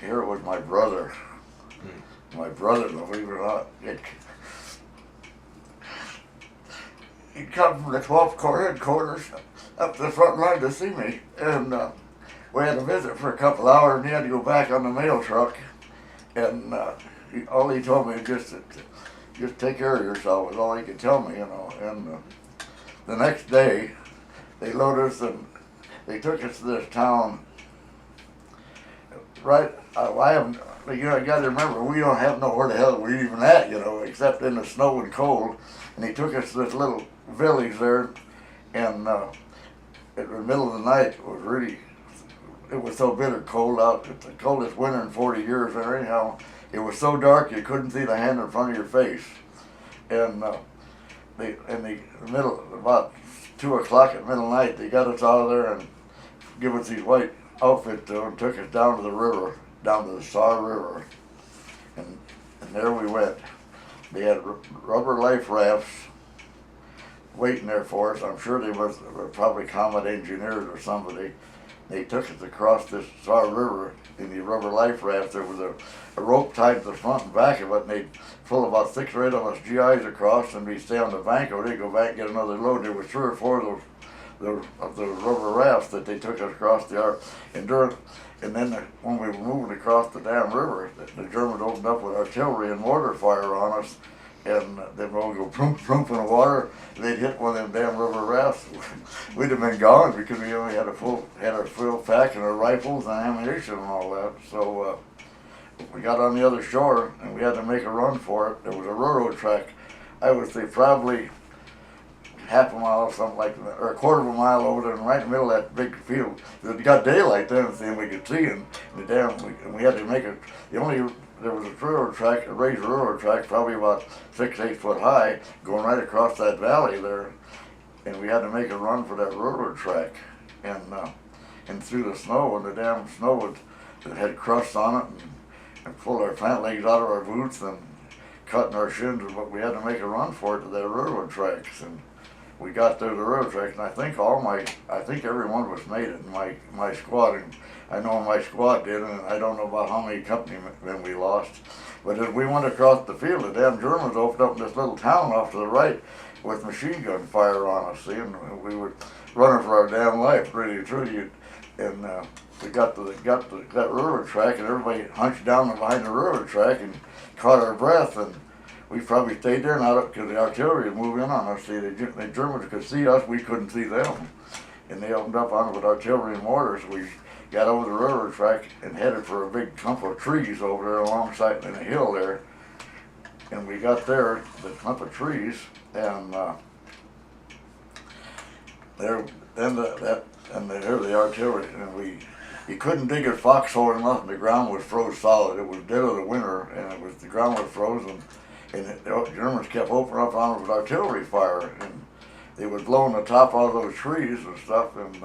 here it was my brother. My brother, believe it or not, he'd come from the 12th Corps headquarters up to the front line to see me, and we had a visit for a couple hours, and he had to go back on the mail truck, and all he told me was just take care of yourself was all he could tell me, you know. And the next day, they loaded us and they took us to this town. Right, I haven't. You know, you got to remember, we don't have nowhere the hell we're even at, you know, except in the snow and cold. And he took us to this little village there, and in the middle of the night, it was so bitter cold out. It's the coldest winter in 40 years there anyhow. It was so dark you couldn't see the hand in front of your face. And in the middle, about 2 o'clock at middle of the night, they got us out of there and give us these white outfits and took us down to the river, down to the Saw River. And there we went. They had rubber life rafts waiting there for us. I'm sure they were probably combat engineers or somebody. They took us across this Saw River in the rubber life raft. There was a rope tied to the front and back of it, and they'd pull about 6 or 8 of us GIs across, and we'd stay on the bank, or they'd go back and get another load. There were 3 or 4 of the rubber rafts that they took us across the arc. And then when we were moving across the damn river, the Germans opened up with artillery and mortar fire on us, and then we'd go plump, plump in the water, and they'd hit one of them damn rubber rafts. We'd have been gone because we only had our full pack and our rifles and ammunition and all that. So we got on the other shore, and we had to make a run for it. There was a railroad track, I would say probably half a mile or something like that, or a quarter of a mile over there, and right in the middle of that big field. It got daylight then, and we could see, and we had to make it. There was a railroad track, a raised railroad track, probably about 6, 8 foot high, going right across that valley there, and we had to make a run for that railroad track, and through the snow, and the damn snow it had crusts on it, and pulled our pant legs out of our boots and cutting our shins, but we had to make a run for it to that railroad tracks, and we got there to the railroad tracks, and I think everyone was made it in my squad, and I know my squad did, and I don't know about how many company men we lost. But as we went across the field, the damn Germans opened up this little town off to the right with machine gun fire on us, see, and we were running for our damn life, really, truly. And we got to that railroad track, and everybody hunched down behind the railroad track and caught our breath, and we probably stayed there now because the artillery was moving in on us. See, the Germans could see us, we couldn't see them, and they opened up on us with artillery and mortars. We got over the railroad track and headed for a big clump of trees over there alongside in a hill there. And we got there, the clump of trees, and there the artillery, and you couldn't dig a foxhole or nothing. The ground was froze solid. It was dead of the winter, and the ground was frozen. And the Germans kept opening up on us with artillery fire, and they was blowing the top out of those trees and stuff, and